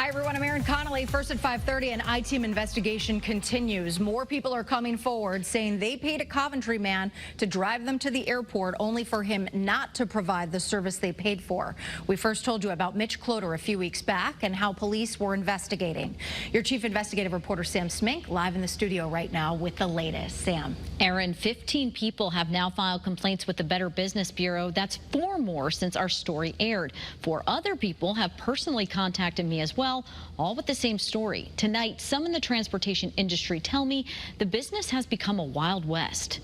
Hi, everyone. I'm Erin Connolly. First at 5:30, an I-team investigation continues. More people are coming forward saying they paid a Coventry man to drive them to the airport, only for him not to provide the service they paid for. We first told you about Mitch Cloder a few weeks back and how police were investigating. Your chief investigative reporter, Sam Smink, live in the studio right now with the latest. Sam. Erin, 15 people have now filed complaints with the Better Business Bureau. That's 4 more since our story aired. 4 other people have personally contacted me as well, all with the same story. Tonight, some in the transportation industry tell me the business has become a Wild West.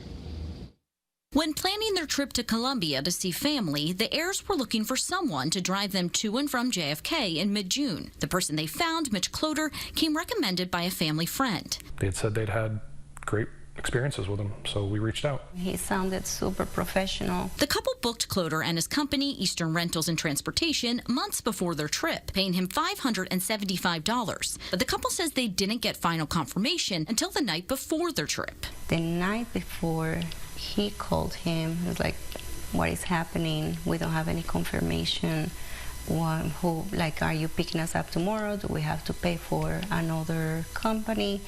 When planning their trip to Colombia to see family, the heirs were looking for someone to drive them to and from JFK in mid-June. The person they found, Mitch Cloder, came recommended by a family friend. They had said they'd had great experiences with him, so we reached out. He sounded super professional. The couple booked Cloder and his company, Eastern Rentals and Transportation, months before their trip, paying him $575. But the couple says they didn't get final confirmation until the night before their trip. The night before, he called him. He was like, what is happening? We don't have any confirmation. Are you picking us up tomorrow? Do we have to pay for another company?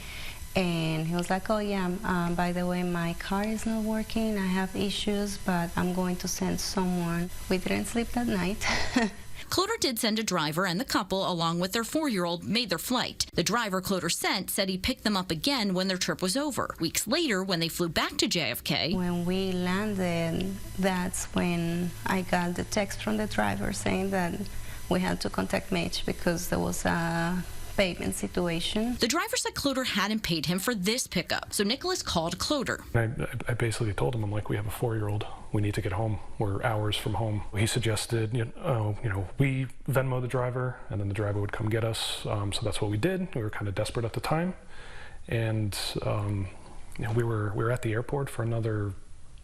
And he was like, oh yeah, by the way, my car is not working. I have issues, but I'm going to send someone. We didn't sleep that night. Cloder did send a driver, and the couple, along with their 4-year-old, made their flight. The driver Cloder sent said he picked them up again when their trip was over. Weeks later, when they flew back to JFK. When we landed, that's when I got the text from the driver saying that we had to contact Mitch because there was a payment situation. The driver said Cloder hadn't paid him for this pickup, so Nicholas called Cloder. I basically told him, I'm like, we have a 4-year-old. We need to get home. We're hours from home. He suggested, we Venmo the driver, and then the driver would come get us. So that's what we did. We were kind of desperate at the time, and we were at the airport for another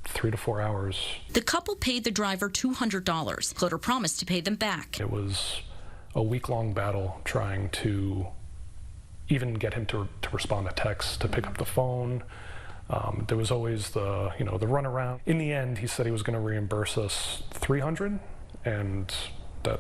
3 to 4 hours. The couple paid the driver $200. Cloder promised to pay them back. It was a week-long battle trying to even get him to respond to texts, to pick up the phone. There was always the runaround. In the end, he said he was going to reimburse us $300, and that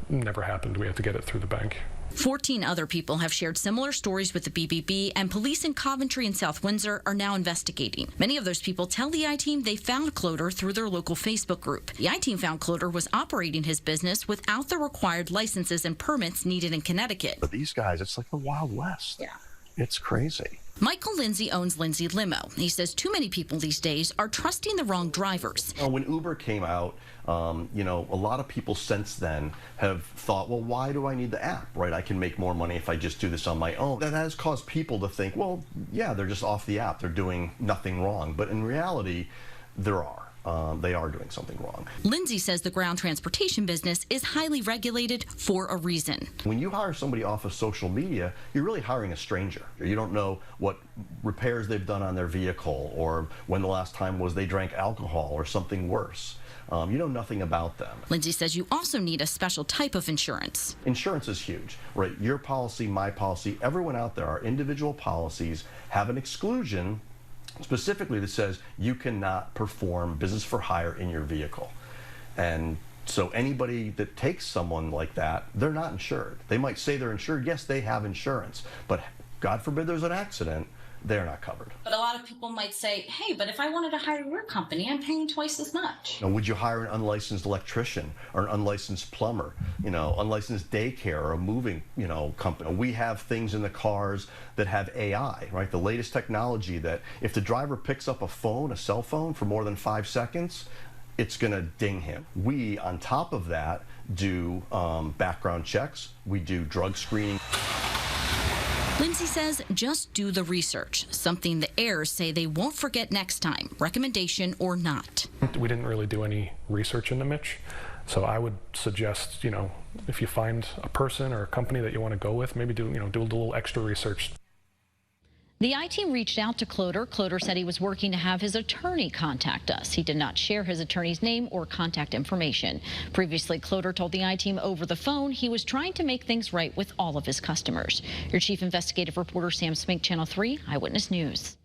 never happened. We had to get it through the bank. 14 other people have shared similar stories with the BBB, and police in Coventry and South Windsor are now investigating. Many of those people tell the I-Team they found Cloder through their local Facebook group. The I-Team found Cloder was operating his business without the required licenses and permits needed in Connecticut. But these guys, it's like the Wild West. Yeah. It's crazy. Michael Lindsay owns Lindsay Limo. He says too many people these days are trusting the wrong drivers. When Uber came out, a lot of people since then have thought, well, why do I need the app, right? I can make more money if I just do this on my own. That has caused people to think, well, yeah, they're just off the app. They're doing nothing wrong. But in reality, they are doing something wrong. Lindsay says the ground transportation business is highly regulated for a reason. When you hire somebody off of social media, you're really hiring a stranger. You don't know what repairs they've done on their vehicle, or when the last time was they drank alcohol or something worse. You know nothing about them. Lindsay says you also need a special type of insurance. Insurance is huge, right? Your policy, my policy, everyone out there, our individual policies have an exclusion specifically that says you cannot perform business for hire in your vehicle. And so anybody that takes someone like that, they're not insured. They might say they're insured. Yes, they have insurance, but God forbid there's an accident, they're not covered. But a lot of people might say, hey, but if I wanted to hire your company, I'm paying twice as much. Would you hire an unlicensed electrician or an unlicensed plumber, unlicensed daycare or a moving, company? We have things in the cars that have AI, right? The latest technology that if the driver picks up a cell phone for more than 5 seconds, it's going to ding him. We, on top of that, do background checks. We do drug screening. Lindsay says just do the research, something the heirs say they won't forget next time, recommendation or not. We didn't really do any research into Mitch, so I would suggest, if you find a person or a company that you want to go with, maybe do a little extra research. The I-Team reached out to Cloder. Cloder said he was working to have his attorney contact us. He did not share his attorney's name or contact information. Previously, Cloder told the I-Team over the phone he was trying to make things right with all of his customers. Your chief investigative reporter, Sam Smink, Channel 3 Eyewitness News.